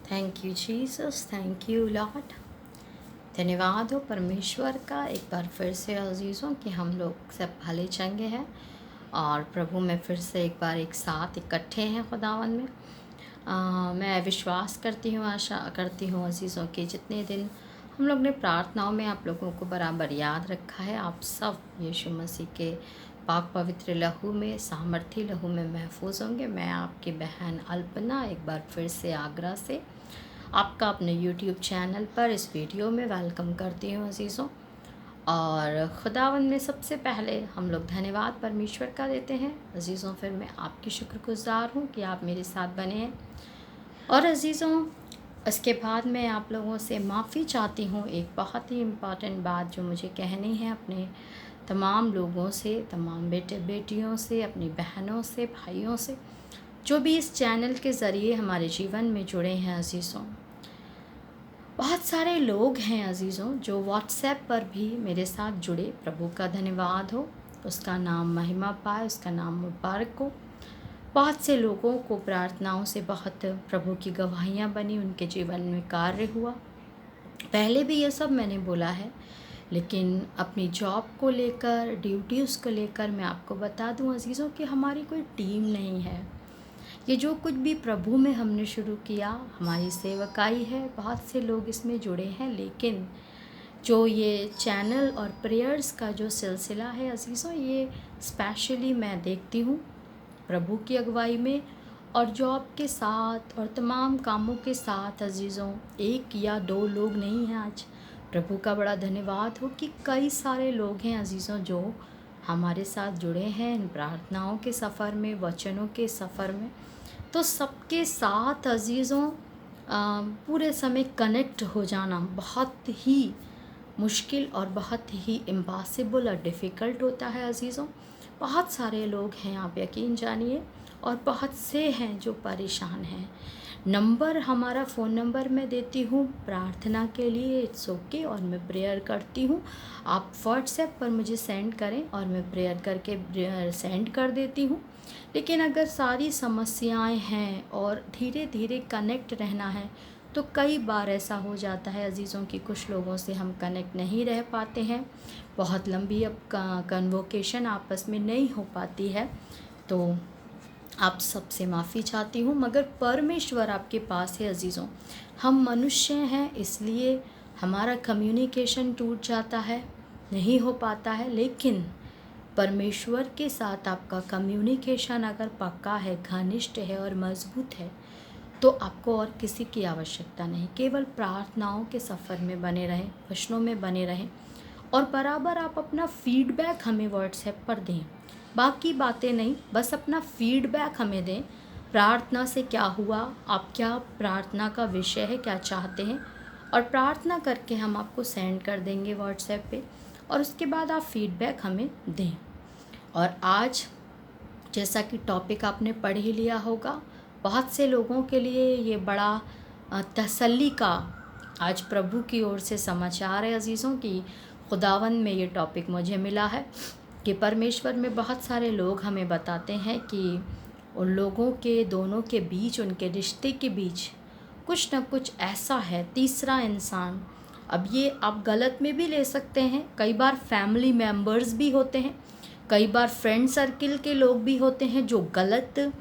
Thank you Jesus, thank you Lord. धन्यवाद हो परमेश्वर का एक बार फिर से अजीज़ों कि हम लोग सब भले चंगे हैं और प्रभु में फिर से एक बार एक साथ इकट्ठे हैं खुदावन में। मैं विश्वास करती हूँ, आशा करती हूँ अजीज़ों कि जितने दिन हम लोग ने प्रार्थनाओं में आप लोगों को बराबर याद रखा है, आप सब यीशु मसीह के पाक पवित्र लहू में, सामर्थी लहू में महफूज होंगे। मैं आपकी बहन अल्पना एक बार फिर से आगरा से आपका अपने यूट्यूब चैनल पर इस वीडियो में वेलकम करती हूँ अजीज़ों। और खुदावंद में सबसे पहले हम लोग धन्यवाद परमेश्वर का देते हैं अजीज़ों। फिर मैं आपकी शुक्रगुजार हूँ कि आप मेरे साथ बने हैं। और अजीज़ों, इसके बाद मैं आप लोगों से माफ़ी चाहती हूँ। एक बहुत ही इम्पॉर्टेंट बात जो मुझे कहनी है अपने तमाम लोगों से, तमाम बेटे बेटियों से, अपनी बहनों से, भाइयों से, जो भी इस चैनल के ज़रिए हमारे जीवन में जुड़े हैं अजीज़ों। बहुत सारे लोग हैं अजीज़ों जो व्हाट्सएप पर भी मेरे साथ जुड़े। प्रभु का धन्यवाद हो, उसका नाम महिमा पाए, उसका नाम मुबारक हो। बहुत से लोगों को प्रार्थनाओं से बहुत प्रभु की गवाहियाँ बनी, उनके जीवन में कार्य हुआ। पहले भी ये सब मैंने बोला है, लेकिन अपनी जॉब को लेकर, ड्यूटीज़ को लेकर मैं आपको बता दूं अजीज़ों कि हमारी कोई टीम नहीं है। ये जो कुछ भी प्रभु में हमने शुरू किया, हमारी सेवकाई है। बहुत से लोग इसमें जुड़े हैं, लेकिन जो ये चैनल और प्रेयर्स का जो सिलसिला है अजीज़ों, ये स्पेशली मैं देखती हूँ प्रभु की अगुवाई में और जॉब के साथ और तमाम कामों के साथ अजीज़ों। एक या दो लोग नहीं हैं आज। प्रभु का बड़ा धन्यवाद हो कि कई सारे लोग हैं अजीज़ों जो हमारे साथ जुड़े हैं इन प्रार्थनाओं के सफ़र में, वचनों के सफ़र में। तो सबके साथ अजीज़ों पूरे समय कनेक्ट हो जाना बहुत ही मुश्किल और बहुत ही इम्पॉसिबल और डिफ़िकल्ट होता है अजीज़ों। बहुत सारे लोग हैं, आप यकीन जानिए, और बहुत से हैं जो परेशान हैं। नंबर, हमारा फ़ोन नंबर मैं देती हूँ प्रार्थना के लिए, इट्स ओके, और मैं प्रेयर करती हूँ। आप व्हाट्सएप पर मुझे सेंड करें और मैं प्रेयर करके सेंड कर देती हूँ। लेकिन अगर सारी समस्याएं हैं और धीरे धीरे कनेक्ट रहना है, तो कई बार ऐसा हो जाता है अजीज़ों कि कुछ लोगों से हम कनेक्ट नहीं रह पाते हैं। बहुत लंबी अब कन्वोकेशन आपस में नहीं हो पाती है, तो आप सबसे माफ़ी चाहती हूँ। मगर परमेश्वर आपके पास है अजीज़ों। हम मनुष्य हैं, इसलिए हमारा कम्युनिकेशन टूट जाता है, नहीं हो पाता है। लेकिन परमेश्वर के साथ आपका कम्युनिकेशन अगर पक्का है, घनिष्ठ है और मजबूत है, तो आपको और किसी की आवश्यकता नहीं। केवल प्रार्थनाओं के सफ़र में बने रहें, वचनों में बने रहें और बराबर आप अपना फीडबैक हमें व्हाट्सएप पर दें। बाकी बातें नहीं, बस अपना फीडबैक हमें दें। प्रार्थना से क्या हुआ, आप क्या प्रार्थना का विषय है, क्या चाहते हैं, और प्रार्थना करके हम आपको सेंड कर देंगे व्हाट्सएप पे, और उसके बाद आप फीडबैक हमें दें। और आज जैसा कि टॉपिक आपने पढ़ ही लिया होगा, बहुत से लोगों के लिए ये बड़ा तसल्ली का आज प्रभु की ओर से समाचार है अजीज़ों की खुदावन में ये टॉपिक मुझे मिला है कि परमेश्वर में बहुत सारे लोग हमें बताते हैं कि उन लोगों के दोनों के बीच, उनके रिश्ते के बीच कुछ ना कुछ ऐसा है, तीसरा इंसान। अब ये आप गलत में भी ले सकते हैं। कई बार फैमिली मेम्बर्स भी होते हैं, कई बार फ्रेंड सर्किल के लोग भी होते हैं जो गलत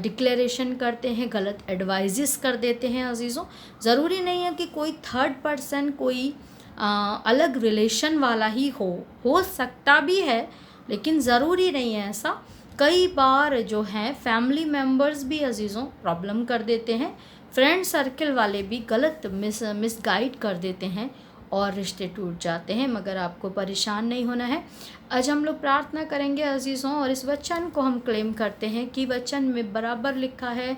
डिक्लेरेशन करते हैं, गलत एडवाइजेस कर देते हैं अजीज़ों। ज़रूरी नहीं है कि कोई थर्ड पर्सन, कोई अलग रिलेशन वाला ही हो सकता भी है, लेकिन ज़रूरी नहीं है ऐसा। कई बार जो हैं फैमिली मेम्बर्स भी अजीज़ों प्रॉब्लम कर देते हैं, फ्रेंड सर्किल वाले भी गलत मिसगाइड कर देते हैं और रिश्ते टूट जाते हैं। मगर आपको परेशान नहीं होना है। आज हम लोग प्रार्थना करेंगे अजीज़ों, और इस वचन को हम क्लेम करते हैं कि वचन में बराबर लिखा है,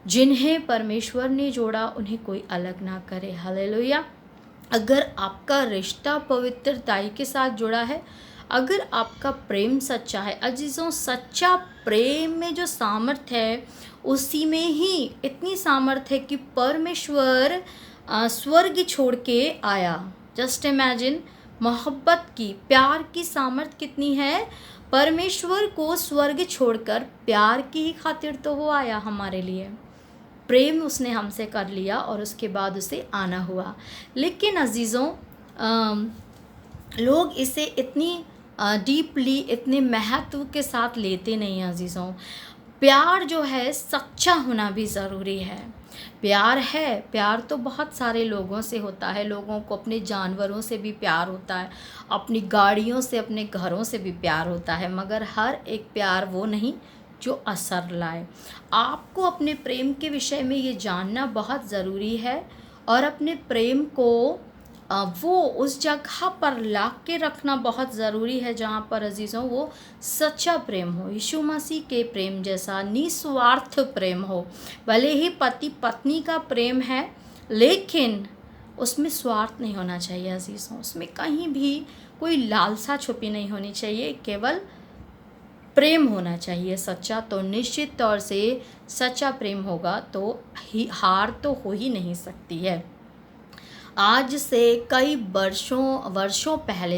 जिन्हें परमेश्वर ने जोड़ा उन्हें कोई अलग ना करे। हालेलुया। अगर आपका रिश्ता पवित्रताई के साथ जुड़ा है, अगर आपका प्रेम सच्चा है अजीज़ों, सच्चा प्रेम में जो सामर्थ है, उसी में ही इतनी सामर्थ है कि परमेश्वर स्वर्ग छोड़ के आया। जस्ट इमेजिन, मोहब्बत की, प्यार की सामर्थ कितनी है। परमेश्वर को स्वर्ग छोड़कर प्यार की ही खातिर तो वो आया हमारे लिए। प्रेम उसने हमसे कर लिया और उसके बाद उसे आना हुआ। लेकिन अजीज़ों, लोग इसे इतनी डीपली, इतने महत्व के साथ लेते नहीं हैं अजीज़ों। प्यार जो है सच्चा होना भी ज़रूरी है। प्यार है, प्यार तो बहुत सारे लोगों से होता है। लोगों को अपने जानवरों से भी प्यार होता है, अपनी गाड़ियों से, अपने घरों से भी प्यार होता है, मगर हर एक प्यार वो नहीं जो असर लाए। आपको अपने प्रेम के विषय में ये जानना बहुत ज़रूरी है और अपने प्रेम को वो उस जगह पर ला के रखना बहुत ज़रूरी है जहाँ पर अजीज़ों वो सच्चा प्रेम हो, यीशु मसीह के प्रेम जैसा निस्वार्थ प्रेम हो। भले ही पति पत्नी का प्रेम है, लेकिन उसमें स्वार्थ नहीं होना चाहिए अजीज़ों। उसमें कहीं भी कोई लालसा छुपी नहीं होनी चाहिए, केवल प्रेम होना चाहिए सच्चा। तो निश्चित तौर से सच्चा प्रेम होगा तो हार तो हो ही नहीं सकती है। आज से कई वर्षों पहले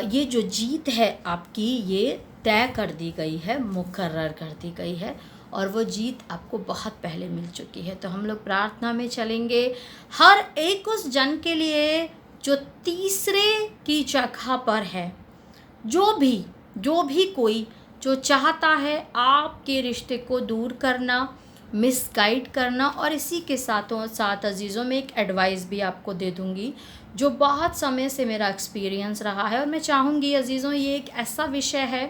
ये जो जीत है आपकी, ये तय कर दी गई है, मुकर्रर कर दी गई है और वो जीत आपको बहुत पहले मिल चुकी है। तो हम लोग प्रार्थना में चलेंगे हर एक उस जन के लिए जो तीसरे की जगह पर है, जो भी कोई जो चाहता है आपके रिश्ते को दूर करना, मिसगाइड करना। और इसी के साथों साथ अजीज़ों में एक एडवाइस भी आपको दे दूंगी जो बहुत समय से मेरा एक्सपीरियंस रहा है। और मैं चाहूँगी अजीज़ों, ये एक ऐसा विषय है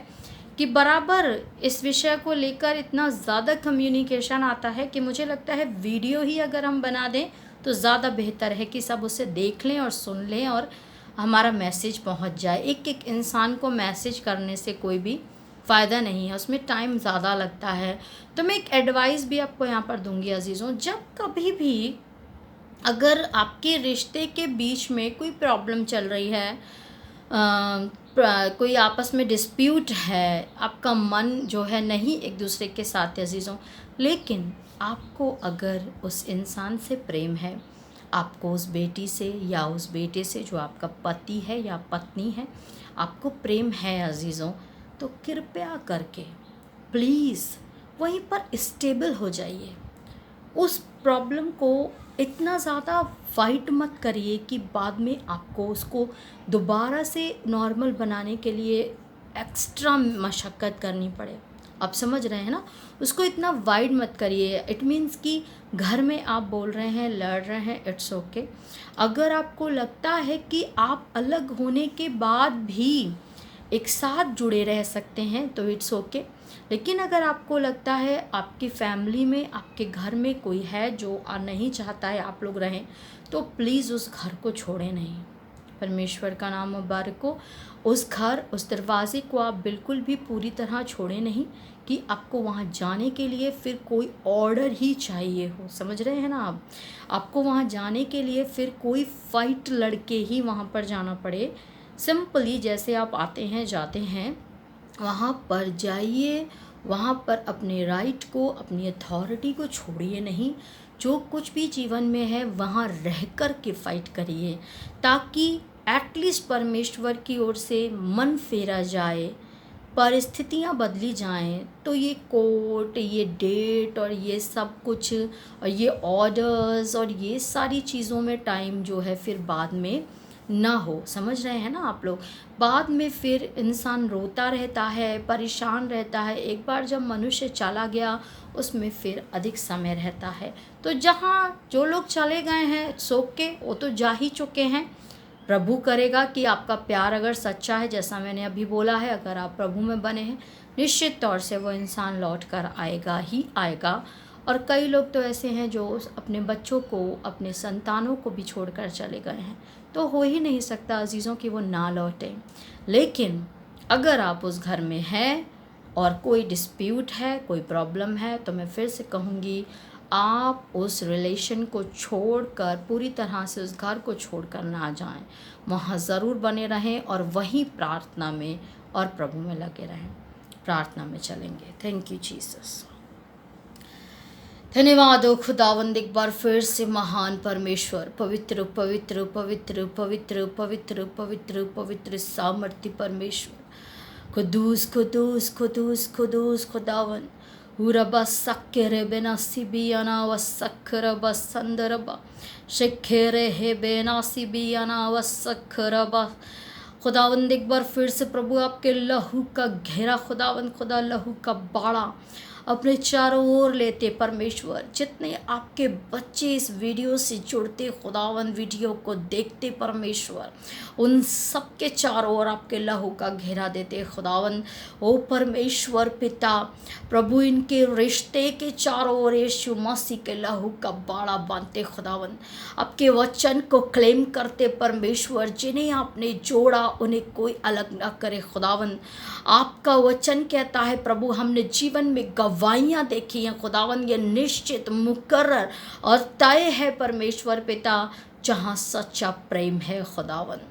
कि बराबर इस विषय को लेकर इतना ज़्यादा कम्युनिकेशन आता है कि मुझे लगता है वीडियो ही अगर हम बना दें तो ज़्यादा बेहतर है कि सब उसे देख लें और सुन लें और हमारा मैसेज पहुंच जाए। एक इंसान को मैसेज करने से कोई भी फ़ायदा नहीं है, उसमें टाइम ज़्यादा लगता है। तो मैं एक एडवाइस भी आपको यहाँ पर दूंगी अजीज़ों, जब कभी भी अगर आपके रिश्ते के बीच में कोई प्रॉब्लम चल रही है, कोई आपस में डिस्प्यूट है, आपका मन जो है नहीं एक दूसरे के साथ अजीज़ों, लेकिन आपको अगर उस इंसान से प्रेम है, आपको उस बेटी से या उस बेटे से जो आपका पति है या पत्नी है, आपको प्रेम है अजीज़ों, तो कृपया करके प्लीज़ वहीं पर स्टेबल हो जाइए। उस प्रॉब्लम को इतना ज़्यादा फाइट मत करिए कि बाद में आपको उसको दोबारा से नॉर्मल बनाने के लिए एक्स्ट्रा मशक्क़त करनी पड़े। आप समझ रहे हैं ना? उसको इतना वाइड मत करिए। इट मीन्स कि घर में आप बोल रहे हैं, लड़ रहे हैं, इट्स ओके। अगर आपको लगता है कि आप अलग होने के बाद भी एक साथ जुड़े रह सकते हैं तो इट्स ओके। लेकिन अगर आपको लगता है आपकी फैमिली में, आपके घर में कोई है जो नहीं चाहता है आप लोग रहें, तो प्लीज़ उस घर को छोड़ें नहीं। परमेश्वर का नाम मुबारक हो। उस घर, उस दरवाज़े को आप बिल्कुल भी पूरी तरह छोड़ें नहीं कि आपको वहाँ जाने के लिए फिर कोई ऑर्डर ही चाहिए हो। समझ रहे हैं ना आप? आपको वहाँ जाने के लिए फिर कोई फ़ाइट लड़के ही वहाँ पर जाना पड़े। सिंपली जैसे आप आते हैं, जाते हैं, वहाँ पर जाइए, वहाँ पर अपने राइट को, अपनी अथॉरिटी को छोड़िए नहीं। जो कुछ भी जीवन में है वहाँ रह कर के फ़ाइट करिए, ताकि एटलीस्ट परमेश्वर की ओर से मन फेरा जाए, परिस्थितियाँ बदली जाएं। तो ये कोर्ट, ये डेट और ये सब कुछ और ये ऑर्डर्स और ये सारी चीज़ों में टाइम जो है फिर बाद में ना हो। समझ रहे हैं ना आप लोग? बाद में फिर इंसान रोता रहता है, परेशान रहता है। एक बार जब मनुष्य चला गया उसमें फिर अधिक समय रहता है। तो जहाँ जो लोग चले गए हैं सो के, वो तो जा ही चुके हैं। प्रभु करेगा कि आपका प्यार अगर सच्चा है, जैसा मैंने अभी बोला है, अगर आप प्रभु में बने हैं, निश्चित तौर से वो इंसान लौट कर आएगा ही आएगा। और कई लोग तो ऐसे हैं जो अपने बच्चों को, अपने संतानों को भी छोड़कर चले गए हैं। तो हो ही नहीं सकता अजीज़ों कि वो ना लौटें। लेकिन अगर आप उस घर में हैं और कोई डिस्प्यूट है, कोई प्रॉब्लम है, तो मैं फिर से कहूँगी, आप उस रिलेशन को छोड़कर, पूरी तरह से उस घर को छोड़कर ना जाएं। वहाँ ज़रूर बने रहें और वहीं प्रार्थना में और प्रभु में लगे रहें। प्रार्थना में चलेंगे। Thank you Jesus. धन्यवाद हो खुदावंद, एक बार फिर से महान परमेश्वर, पवित्र पवित्र पवित्र पवित्र पवित्र पवित्र पवित्र सामर्थ्य परमेश्वर, खुदूस खुदूस खुदूस खुदूस खुदावंद, Uraba sakere benasi biyana vasakraba sandaraba शेखेरे हे बेनासी बियाना वसखरबा। खुदावंद एक बार फिर से प्रभु आपके लहू का घेरा खुदावंद, खुदा लहू का बाड़ा अपने चारों ओर लेते परमेश्वर। जितने आपके बच्चे इस वीडियो से जुड़ते खुदावंद, वीडियो को देखते परमेश्वर, उन सब के चारों ओर आपके लहू का घेरा देते खुदावंद। ओ परमेश्वर पिता प्रभु, इनके रिश्ते के चारों ओर यीशु मसीह के लहू का बाड़ा बांधते खुदावंद। आपके वचन को क्लेम करते परमेश्वर, जिन्हें आपने जोड़ा उन्हें कोई अलग ना करे खुदावंद। आपका वचन कहता है प्रभु, हमने जीवन में गवाहियाँ देखी हैं खुदावंद, ये निश्चित मुकर्रर और तय है परमेश्वर पिता, जहाँ सच्चा प्रेम है खुदावंद,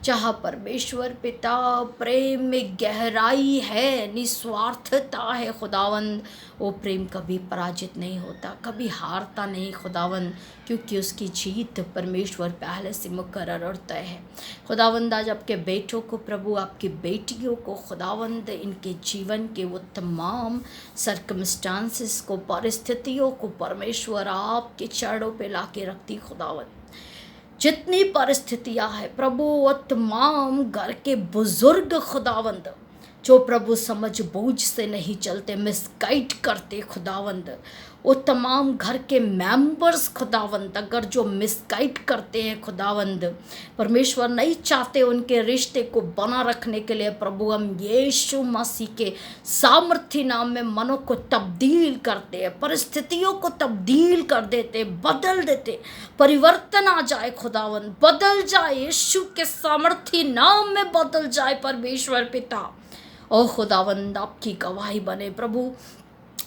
जहाँ परमेश्वर पिता प्रेम में गहराई है, निस्वार्थता है खुदावंद, वो प्रेम कभी पराजित नहीं होता, कभी हारता नहीं खुदावंद, क्योंकि उसकी जीत परमेश्वर पहले से मुकर्रर और तय है खुदावंद। आज आपके बेटों को प्रभु, आपकी बेटियों को खुदावंद, इनके जीवन के वो तमाम सर्कमस्टांसेस को, परिस्थितियों को परमेश्वर आपके चरणों पे ला के रखती खुदावंद। जितनी परिस्थितियां हैं प्रभु, वो तमाम घर के बुजुर्ग खुदावंद, जो प्रभु समझ बूझ से नहीं चलते, मिसगाइड करते खुदावंद, वो तमाम घर के मेंबर्स खुदावंद, अगर जो मिसगाइड करते हैं खुदावंद, परमेश्वर नहीं चाहते उनके रिश्ते को बना रखने के लिए प्रभु, हम यीशु मसीह के सामर्थ्य नाम में मनों को तब्दील करते हैं, परिस्थितियों को तब्दील कर देते, बदल देते, परिवर्तन आ जाए खुदावंद, बदल जाए यीशु के सामर्थ्य नाम में, बदल जाए परमेश्वर पिता। ओ खुदावंद, आपकी गवाही बने प्रभु।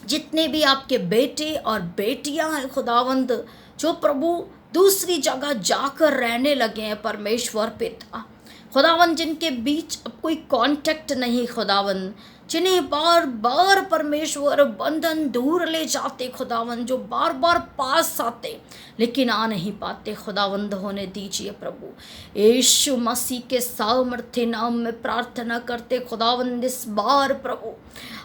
जितने भी आपके बेटे और बेटियां हैं खुदावंद, जो प्रभु दूसरी जगह जाकर रहने लगे हैं परमेश्वर पिता, खुदावंद, जिनके बीच अब कोई कांटेक्ट नहीं खुदावंद, जिन्हें बार बार परमेश्वर बंधन दूर ले जाते खुदावंद, जो बार बार पास आते लेकिन आ नहीं पाते खुदावंद, होने दीजिए प्रभु। यीशु मसीह के सामर्थ्य नाम में प्रार्थना करते खुदावंद, इस बार प्रभु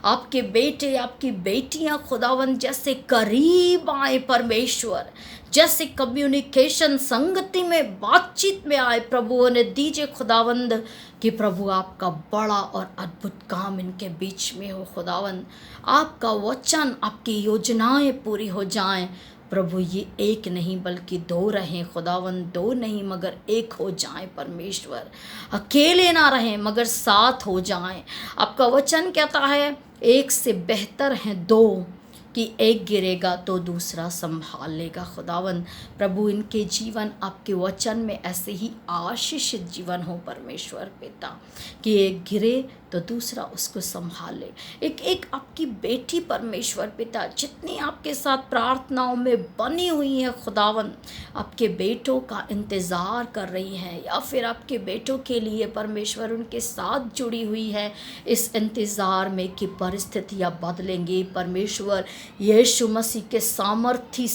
आपके बेटे, आपकी बेटियां खुदावंद जैसे करीब आए परमेश्वर, जैसे कम्युनिकेशन, संगति में, बातचीत में आए प्रभु, उन्हें दीजिए खुदावंद कि प्रभु आपका बड़ा और अद्भुत काम इनके बीच में हो खुदावंद। आपका वचन, आपकी योजनाएं पूरी हो जाएं प्रभु, ये एक नहीं बल्कि दो रहें खुदावंद, दो नहीं मगर एक हो जाएं परमेश्वर, अकेले ना रहें मगर साथ हो जाएं। आपका वचन कहता है एक से बेहतर हैं दो, कि एक गिरेगा तो दूसरा संभाल लेगा खुदावंद। प्रभु, इनके जीवन आपके वचन में ऐसे ही आशीषित जीवन हो परमेश्वर पिता, कि एक गिरे तो दूसरा उसको संभाल ले। एक एक आपकी बेटी परमेश्वर पिता, जितनी आपके साथ प्रार्थनाओं में बनी हुई है खुदावंद, आपके बेटों का इंतज़ार कर रही हैं, या फिर आपके बेटों के लिए परमेश्वर उनके साथ जुड़ी हुई है इस इंतज़ार में कि परिस्थितियाँ बदलेंगी परमेश्वर, यीशु मसीह के सामर्थी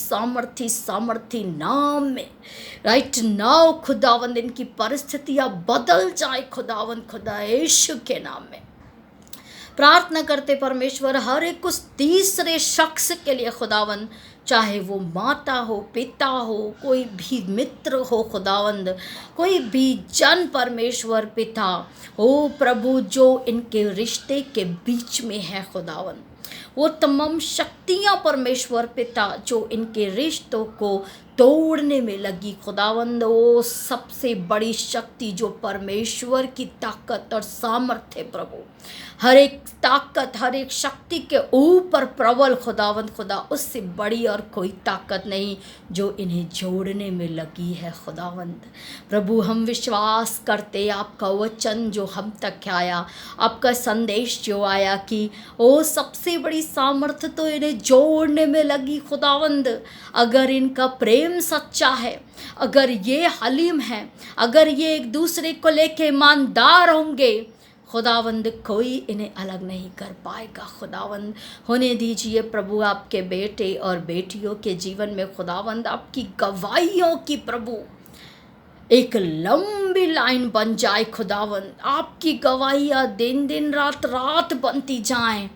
नाम में राइट नाउ खुदावंद, इनकी परिस्थितियाँ बदल जाए खुदावंद, खुदा यीशु के नाम में प्रार्थना करते परमेश्वर। हर एक उस तीसरे शख्स के लिए खुदावंद, चाहे वो माता हो, पिता हो, कोई भी मित्र हो खुदावंद, कोई भी जन परमेश्वर पिता हो प्रभु, जो इनके रिश्ते के बीच में है खुदावंद, वो तमाम शक्तियाँ परमेश्वर पिता जो इनके रिश्तों को तोड़ने में लगी खुदावंद, वो सबसे बड़ी शक्ति जो परमेश्वर की ताकत और सामर्थ्य प्रभु, हर एक ताकत, हर एक शक्ति के ऊपर प्रबल खुदावंद, खुदा उससे बड़ी और कोई ताकत नहीं जो इन्हें जोड़ने में लगी है खुदावंद। प्रभु, हम विश्वास करते आपका वचन जो हम तक आया, आपका संदेश जो आया कि वो सबसे बड़ी सामर्थ्य तो इन्हें जोड़ने में लगी खुदावंद। अगर इनका प्रेम सच्चा है, अगर ये हलीम है, अगर ये एक दूसरे को लेके ईमानदार होंगे खुदावंद, कोई इन्हें अलग नहीं कर पाएगा खुदावंद। होने दीजिए प्रभु आपके बेटे और बेटियों के जीवन में खुदावंद, आपकी गवाहियों की प्रभु एक लंबी लाइन बन जाए खुदावंद, आपकी गवाहियाँ दिन दिन रात रात बनती जाएं,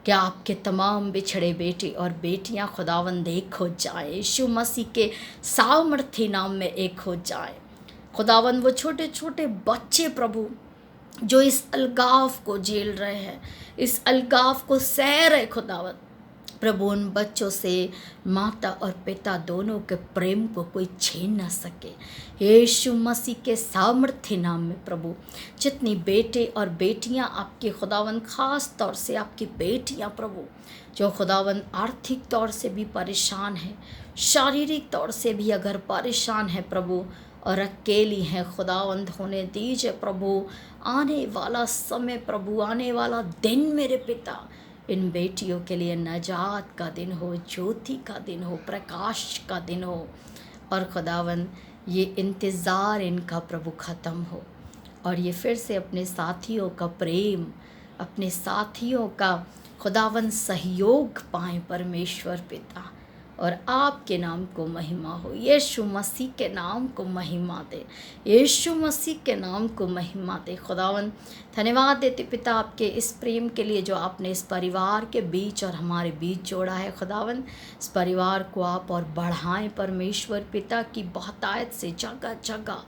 कि आपके तमाम बिछड़े बेटे और बेटियां खुदावंद एक हो जाए, यीशु मसीह के सामर्थी नाम में एक हो जाए। खुदावंद वो छोटे छोटे बच्चे प्रभु जो इस अलगाव को झेल रहे हैं, इस अलगाव को सह रहे खुदावंद प्रभु, उन बच्चों से माता और पिता दोनों के प्रेम को कोई छीन ना सके। यीशु मसीह के सामर्थ्य नाम में प्रभु, जितनी बेटे और बेटियां आपके खुदावंद, खास तौर से आपकी बेटियां प्रभु, जो खुदावंद आर्थिक तौर से भी परेशान है, शारीरिक तौर से भी अगर परेशान है प्रभु, और अकेली हैं, खुदावंद होने दीजिए प्रभु। आने वाला समय प्रभु, आने वाला दिन मेरे पिता, इन बेटियों के लिए नजात का दिन हो, ज्योति का दिन हो, प्रकाश का दिन हो, और खुदावंद ये इंतज़ार इनका प्रभु ख़त्म हो, और ये फिर से अपने साथियों का प्रेम, अपने साथियों का खुदावंद सहयोग पाएँ परमेश्वर पिता, और आपके नाम को महिमा हो। यीशु मसीह के नाम को महिमा दे, यीशु मसीह के नाम को महिमा दे। खुदावंद धन्यवाद देते पिता आपके इस प्रेम के लिए जो आपने इस परिवार के बीच और हमारे बीच जोड़ा है। खुदावंद इस परिवार को आप और बढ़ाएं परमेश्वर पिता, की बहुतायत से जगह जगह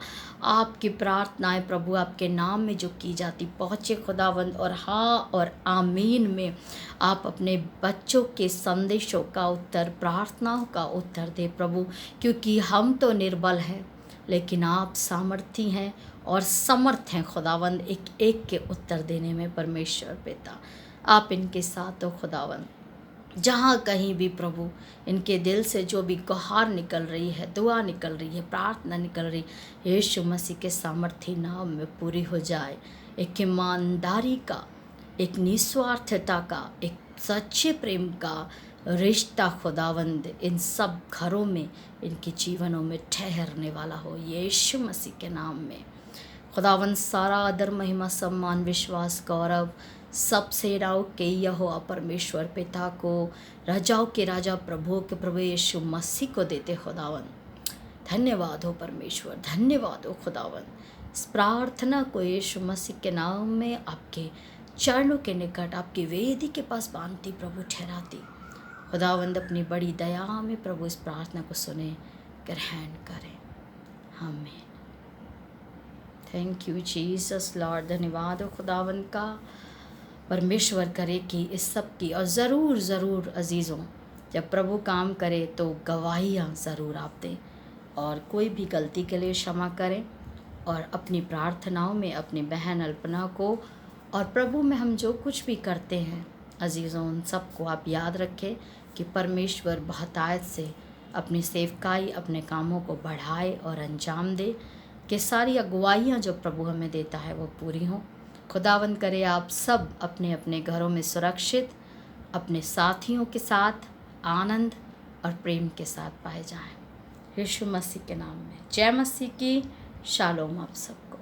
आपकी प्रार्थनाएं प्रभु आपके नाम में जो की जाती पहुँचे खुदावंद, और हाँ और आमीन में आप अपने बच्चों के संदेशों का उत्तर, प्रार्थनाओं का उत्तर दे प्रभु, क्योंकि हम तो निर्बल हैं लेकिन आप सामर्थी हैं और समर्थ हैं खुदावंद एक एक के उत्तर देने में परमेश्वर पिता। आप इनके साथ हो खुदावंद, जहाँ कहीं भी प्रभु इनके दिल से जो भी गुहार निकल रही है, दुआ निकल रही है, प्रार्थना निकल रही, यीशु मसीह के सामर्थी नाम में पूरी हो जाए। एक ईमानदारी का, एक निस्वार्थता का, एक सच्चे प्रेम का रिश्ता खुदावंद इन सब घरों में, इनके जीवनों में ठहरने वाला हो यीशु मसीह के नाम में। खुदावंद सारा आदर, महिमा, सम्मान, विश्वास, गौरव सब सेनाओं के यहोवा परमेश्वर पिता को, राजाओं के राजा, प्रभुओं के प्रभु यीशु मसीह को देते खुदावंद। धन्यवाद हो परमेश्वर, धन्यवाद हो खुदावंद। इस प्रार्थना को यीशु मसीह के नाम में आपके चरणों के निकट, आपकी वेदी के पास बांधती प्रभु ठहराती। खुदावंद अपनी बड़ी दया में प्रभु इस प्रार्थना को सुने, ग्रहण करें। आमीन। Thank you Jesus Lord. धन्यवाद हो खुदावंद का। परमेश्वर करे कि इस सब की, और ज़रूर ज़रूर अजीज़ों, जब प्रभु काम करे तो गवाहियाँ ज़रूर आप दें, और कोई भी गलती के लिए क्षमा करें, और अपनी प्रार्थनाओं में अपनी बहन अल्पना को और प्रभु में हम जो कुछ भी करते हैं अजीज़ों, उन सबको आप याद रखें कि परमेश्वर बहुतायत से अपनी सेवकाई, अपने कामों को बढ़ाए और अंजाम दे, कि सारी अगुवाइयाँ जो प्रभु हमें देता है वो पूरी हों। खुदावंद करे आप सब अपने अपने घरों में सुरक्षित, अपने साथियों के साथ आनंद और प्रेम के साथ पाए जाएं। यीशु मसीह के नाम में जय मसीह की। शालोम आप सबको।